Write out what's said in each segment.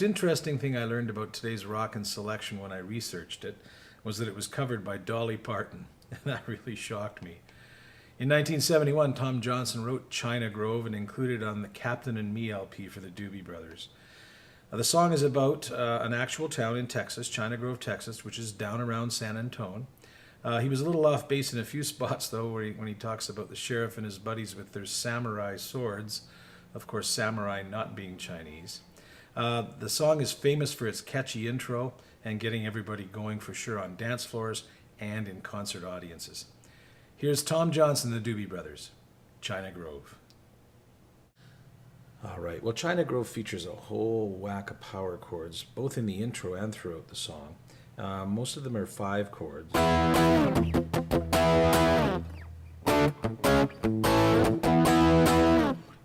interesting thing I learned about today's Rockin' selection when I researched it was that it was covered by Dolly Parton. And that really shocked me. In 1971, Tom Johnson wrote China Grove and included it on the Captain and Me LP for the Doobie Brothers. The song is about an actual town in Texas, China Grove, Texas, which is down around San Antonio. He was a little off base in a few spots, though, when he talks about the sheriff and his buddies with their samurai swords. Of course, samurai not being Chinese. The song is famous for its catchy intro and getting everybody going for sure on dance floors and in concert audiences. Here's Tom Johnson, the Doobie Brothers, China Grove. All right, well, China Grove features a whole whack of power chords, both in the intro and throughout the song. Most of them are 5 chords.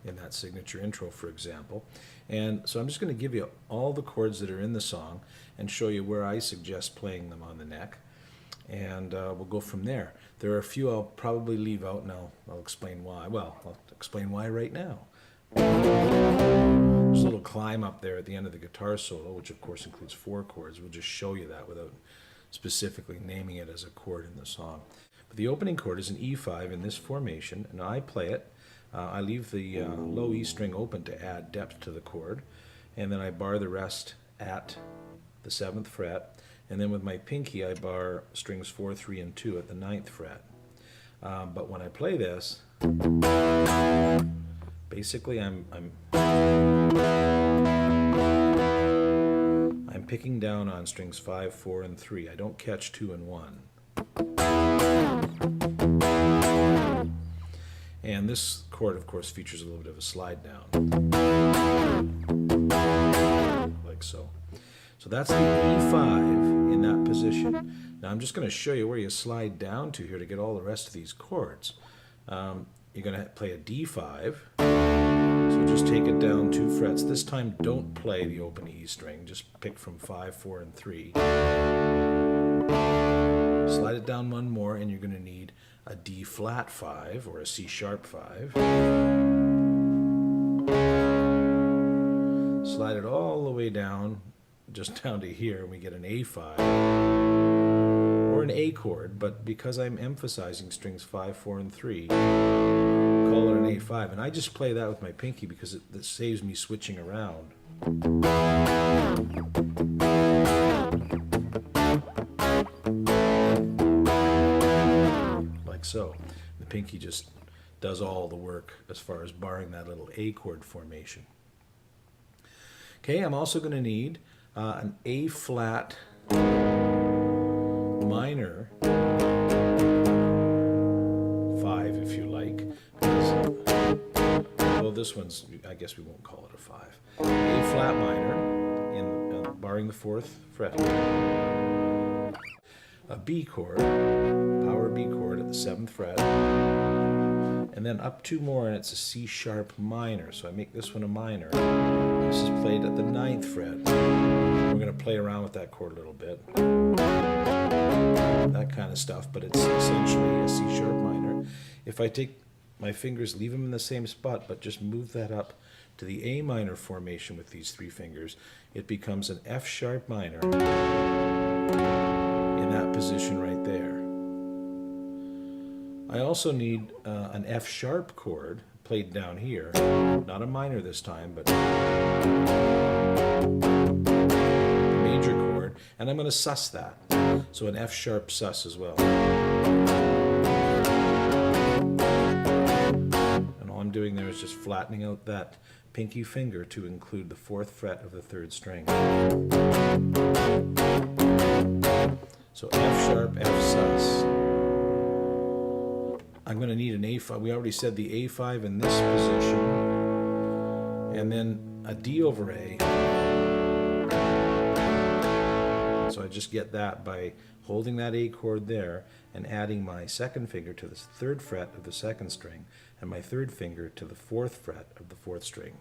In that signature intro, for example. And so I'm just going to give you all the chords that are in the song and show you where I suggest playing them on the neck. And we'll go from there. There are a few I'll probably leave out, and I'll explain why. Well, I'll explain why right now. There's a little climb up there at the end of the guitar solo, which of course includes 4 chords. We'll just show you that without specifically naming it as a chord in the song. But the opening chord is an E5 in this formation, and I play it. I leave the low E string open to add depth to the chord, and then I bar the rest at the 7th fret, and then with my pinky I bar strings 4, 3, and 2 at the 9th fret. But when I play this, basically I'm picking down on strings 5, 4, and 3. I don't catch 2 and 1. And this chord, of course, features a little bit of a slide down, like so. So that's the E5 in that position. Now I'm just going to show you where you slide down to here to get all the rest of these chords. You're going to play a D5, so just take it down 2 frets. This time don't play the open E string, just pick from 5, 4, and 3. Slide it down 1 more, and you're going to need a D flat 5 or a C sharp 5. Slide it all the way down, just down to here, and we get an A5 or an A chord, but because I'm emphasizing strings 5, 4, and 3, call it an A5. And I just play that with my pinky because it saves me switching around. Like so. The pinky just does all the work as far as barring that little A chord formation. Okay, I'm also going to need an A flat minor 5, if you like. Well, this one's, I guess we won't call it a 5. A flat minor, in barring the 4th fret. A B chord, power B chord at the 7th fret. And then up 2 more, and it's a C sharp minor. So I make this one a minor. This is played at the 9th fret. We're going to play around with that chord a little bit. That kind of stuff, but it's essentially a C sharp minor. If I take my fingers, leave them in the same spot, but just move that up to the A minor formation with these 3 fingers, it becomes an F sharp minor in that position right there. I also need an F sharp chord played down here, not a minor this time, but a major chord, and I'm going to sus that, so an F sharp sus as well. And all I'm doing there is just flattening out that pinky finger to include the 4th fret of the 3rd string. So F sharp, F sus. I'm going to need an A5. We already said the A5 in this position, and then a D over A. So I just get that by holding that A chord there and adding my 2nd finger to the 3rd fret of the 2nd string and my 3rd finger to the 4th fret of the 4th string.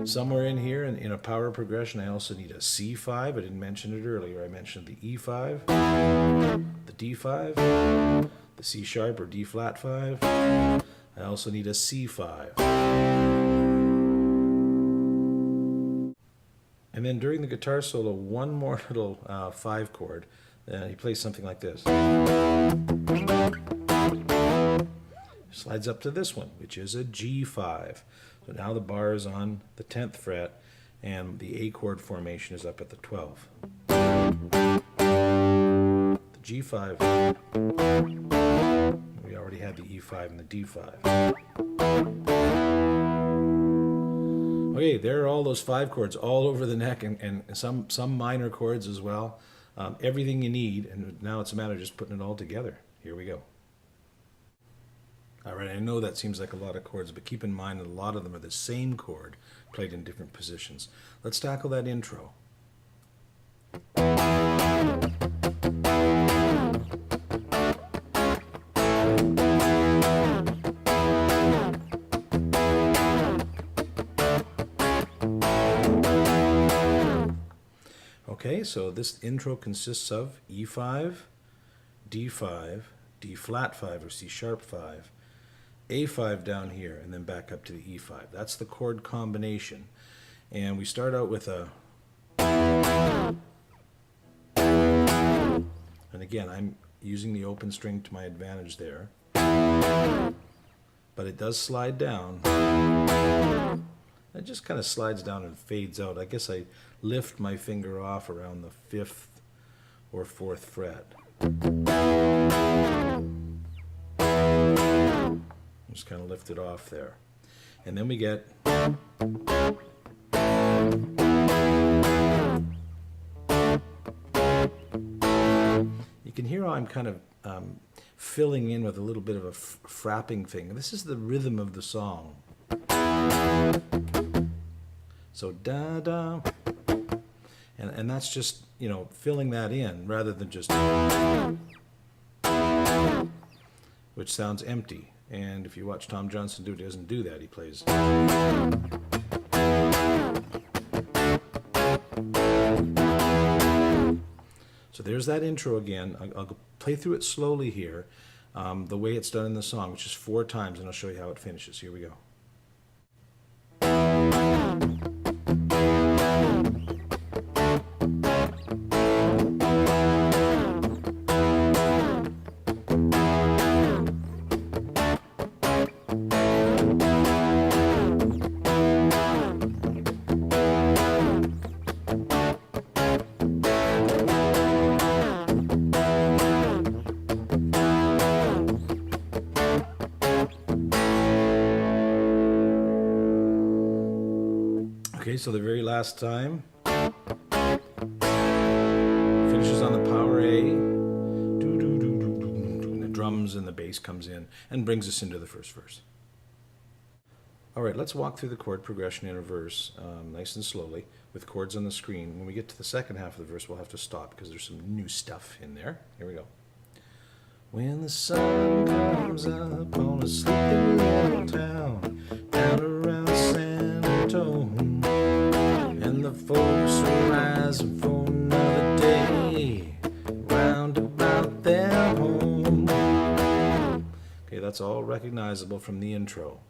Somewhere in here, in a power progression, I also need a C5. I didn't mention it earlier. I mentioned the E5, the D5, the C sharp or D flat 5, I also need a C5. And then during the guitar solo, one more little 5 chord. He plays something like this. Slides up to this one, which is a G5. So now the bar is on the 10th fret, and the A chord formation is up at the 12th. The G5, we already had the E5 and the D5. Okay, there are all those 5 chords all over the neck, and some minor chords as well. Everything you need, and now it's a matter of just putting it all together. Here we go. All right, I know that seems like a lot of chords, but keep in mind that a lot of them are the same chord played in different positions. Let's tackle that intro. Okay, so this intro consists of E5, D5, D flat 5 or C sharp 5, A5 down here, and then back up to the E5. That's the chord combination. And we start out with a... And again, I'm using the open string to my advantage there. But it does slide down. It just kind of slides down and fades out. I guess I lift my finger off around the 5th or 4th fret. Just kind of lift it off there. And then we get... You can hear how I'm kind of filling in with a little bit of a frapping thing. This is the rhythm of the song. So da-da, and that's just, you know, filling that in rather than just, which sounds empty. And if you watch Tom Johnson do it, he doesn't do that. He plays. So there's that intro again. I'll play through it slowly here, the way it's done in the song, which is 4 times, and I'll show you how it finishes. Here we go. Okay, so the very last time finishes on the power A, and the drums and the bass comes in and brings us into the first verse. All right, let's walk through the chord progression in a verse nice and slowly with chords on the screen. When we get to the second half of the verse, we'll have to stop because there's some new stuff in there. Here we go. When the sun comes up on a sleepy little town down around San Antonio, and the folks are rising for another day round about their home. Okay, that's all recognizable from the intro.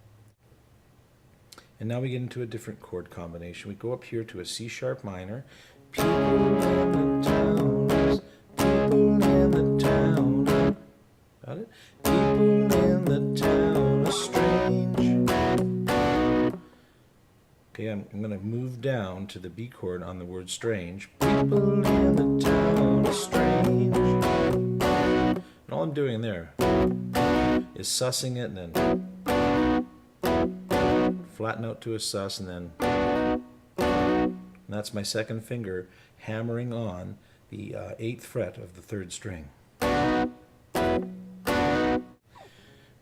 And now we get into a different chord combination. We go up here to a C sharp minor. People in the towns, people in the town. Got it? People in the town are strange. Okay, I'm going to move down to the B chord on the word strange. People in the town are strange. And all I'm doing there is sussing it and then flatten out to a sus, and then that's my second finger hammering on the 8th fret of the 3rd string.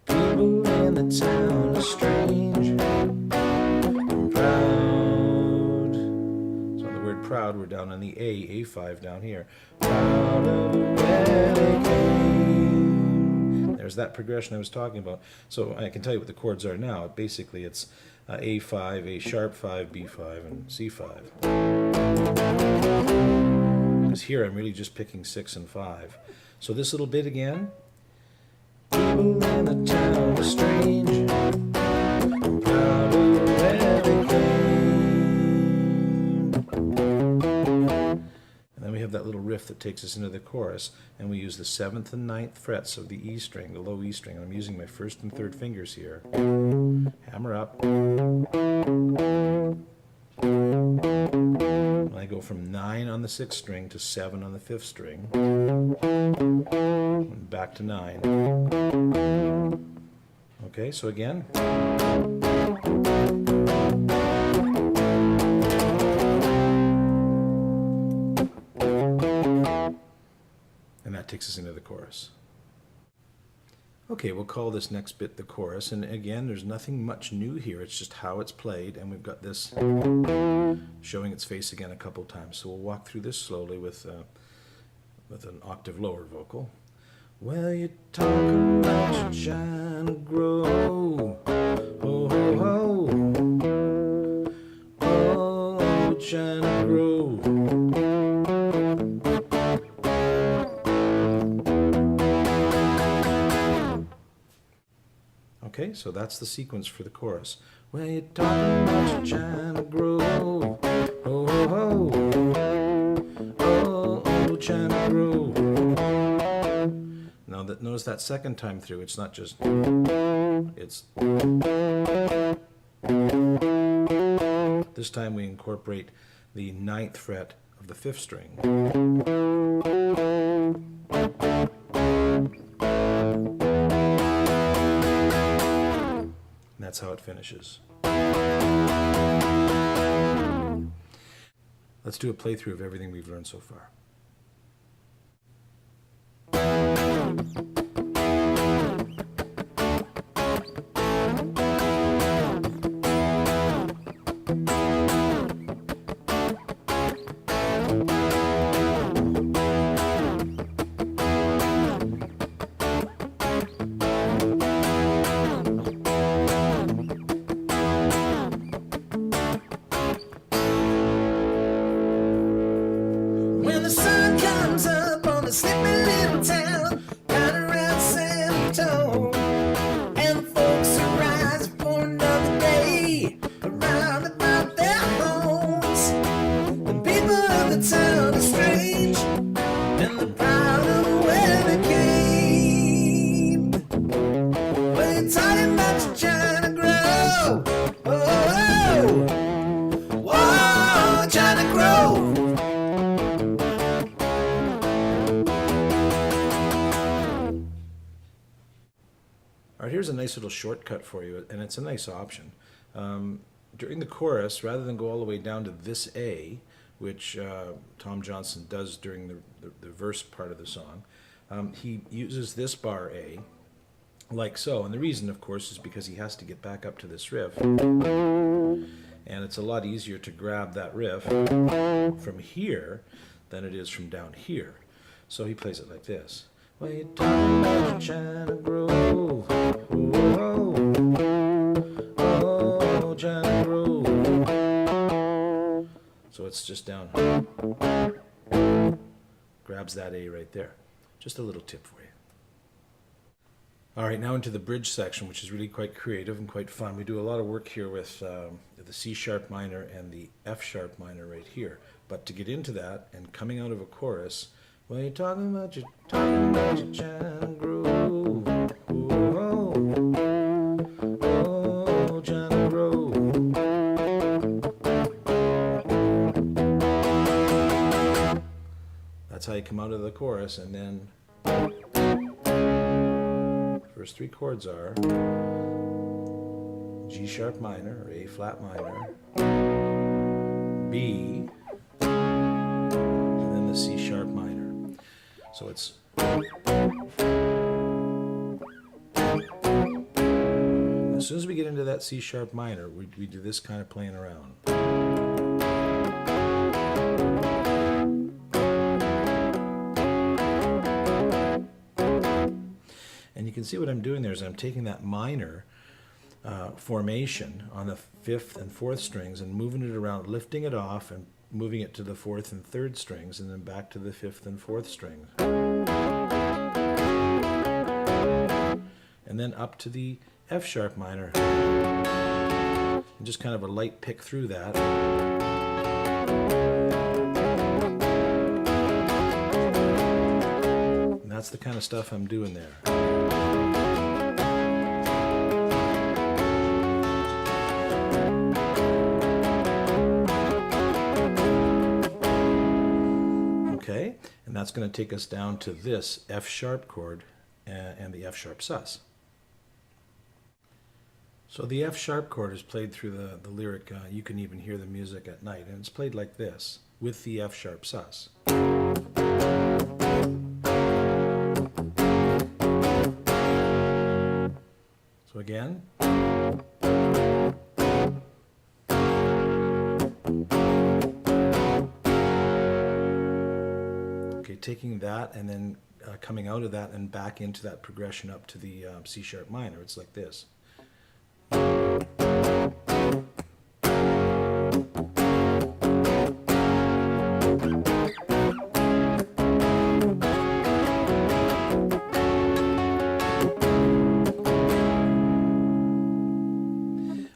People in the town are strange and proud. So on the word proud, we're down on the A5 down here. Proud of where they came. There's that progression I was talking about. So I can tell you what the chords are now. Basically, it's A5, A sharp 5, B5, and C5. Because here I'm really just picking 6 and 5. So this little bit again. People in the town are strange. proud of where they came. And then we have that little riff that takes us into the chorus, and we use the 7th and 9th frets of the E string, the low E string. And I'm using my 1st and 3rd fingers here. Hammer up. And I go from 9 on the 6th string to 7 on the 5th string. And back to 9. Okay, so again. And that takes us into the chorus. Okay, we'll call this next bit the chorus, and again, there's nothing much new here, it's just how it's played, and we've got this showing its face again a couple times. So we'll walk through this slowly with an octave lower vocal. Well, you talk about you trying to grow, oh, oh, oh, oh, trying to grow. Okay, so that's the sequence for the chorus. Well, you're talking about you trying to grow, oh, oh, oh, oh, oh, trying to grow. Now, notice that second time through, it's not just, it's, this time we incorporate the 9th fret of the 5th string. That's how it finishes. Let's do a playthrough of everything we've learned so far. When the sun comes up on the sleepy little town, right around San Antonio, and the folks arise for another day, around about their homes. The people of the town are strange, and they're proud of where they came. Well, you're talking about you trying to grow, oh, oh, oh, trying to grow. All right, here's a nice little shortcut for you, and it's a nice option. During the chorus, rather than go all the way down to this A, which Tom Johnson does during the verse part of the song, he uses this bar A, like so. And the reason, of course, is because he has to get back up to this riff. And it's a lot easier to grab that riff from here than it is from down here. So he plays it like this. Well, you're talking about you trying to grow, oh, oh, oh, trying to grow. So it's just down, grabs that A right there. Just a little tip for you. All right, now into the bridge section, which is really quite creative and quite fun. We do a lot of work here with the C sharp minor and the F sharp minor right here. But to get into that and coming out of a chorus, well, you're talking about you trying to grow, oh, oh, oh, trying to grow. That's how you come out of the chorus, and then first 3 chords are G sharp minor or A flat minor, B, and then the C sharp minor. So it's as soon as we get into that C sharp minor, we do this kind of playing around. And you can see what I'm doing there is I'm taking that minor formation on the 5th and 4th strings and moving it around, lifting it off and moving it to the 4th and 3rd strings, and then back to the 5th and 4th strings. And then up to the F sharp minor. and just kind of a light pick through that. And that's the kind of stuff I'm doing there. Okay, and that's going to take us down to this F sharp chord and the F sharp sus. So the F sharp chord is played through the lyric, you can even hear the music at night, and it's played like this, with the F sharp sus. So again. Okay, taking that and then coming out of that and back into that progression up to the C sharp minor. It's like this.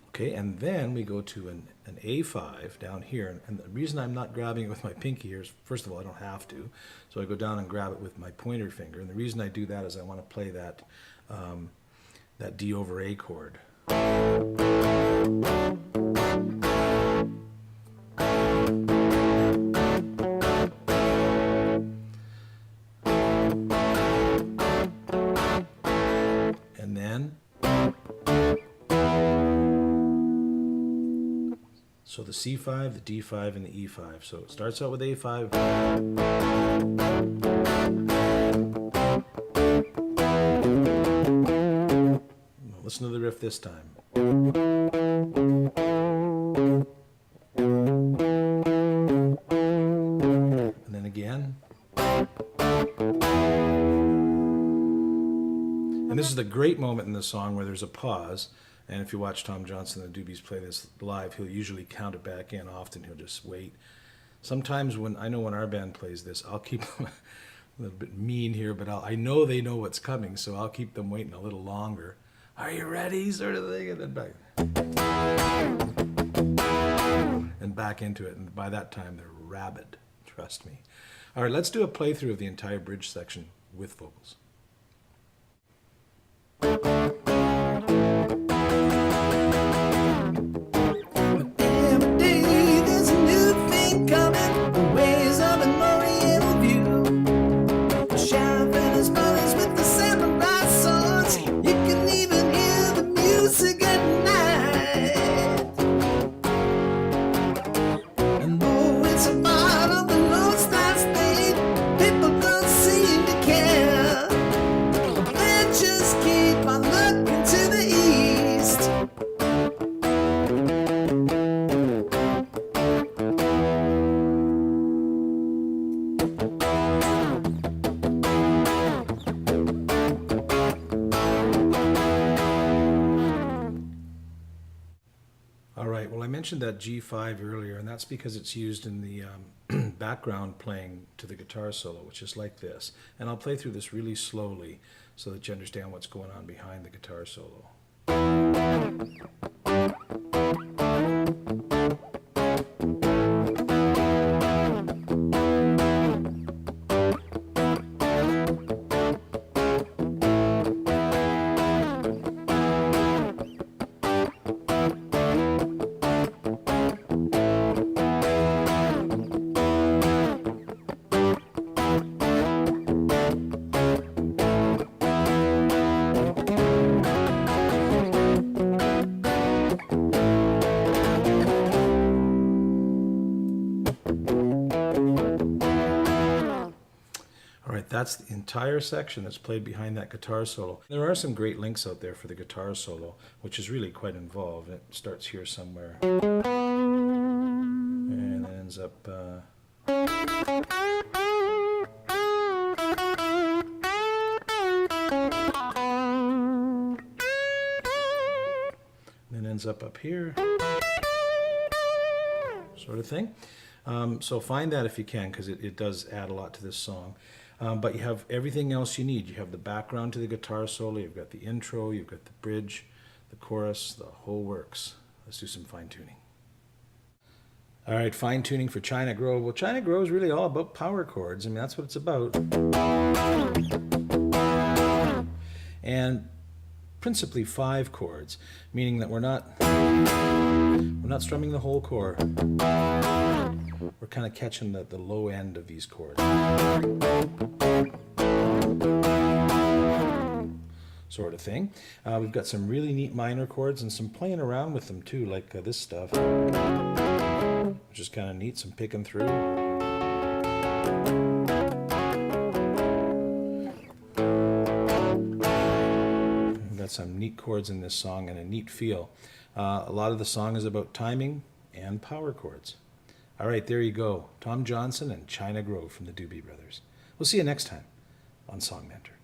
Okay, and then we go to an A5 down here, and the reason I'm not grabbing it with my pinky here is, first of all, I don't have to, so I go down and grab it with my pointer finger, and the reason I do that is I want to play that, that D over A chord. And then so the C5, the D5, and the E5. So it starts out with A5. Listen to the riff this time. And then again. And this is the great moment in the song where there's a pause. And if you watch Tom Johnson and the Doobies play this live, he'll usually count it back in. Often he'll just wait. Sometimes when our band plays this, I'll keep them a little bit mean here, but I know they know what's coming, so I'll keep them waiting a little longer. Are you ready? Sort of thing, and then back. And back into it, and by that time they're rabid, trust me. All right, let's do a playthrough of the entire bridge section with vocals. I mentioned that G5 earlier, and that's because it's used in the background playing to the guitar solo, which is like this. And I'll play through this really slowly so that you understand what's going on behind the guitar solo. That's the entire section that's played behind that guitar solo. There are some great links out there for the guitar solo, which is really quite involved. It starts here somewhere and it ends up and ends up here, sort of thing. So find that if you can, because it does add a lot to this song. But you have everything else you need. You have the background to the guitar solo, you've got the intro, you've got the bridge, the chorus, the whole works. Let's do some fine tuning. All right, fine tuning for China Grove. Well, China Grove is really all about power chords. I mean, that's what it's about. And principally 5 chords, meaning that we're not strumming the whole chord. We're kind of catching the low end of these chords. Sort of thing. We've got some really neat minor chords and some playing around with them too, like this stuff, which is kind of neat, some picking through. We've got some neat chords in this song and a neat feel. A lot of the song is about timing and power chords. All right, there you go. Tom Johnson and China Grove from the Doobie Brothers. We'll see you next time on Song Mentor.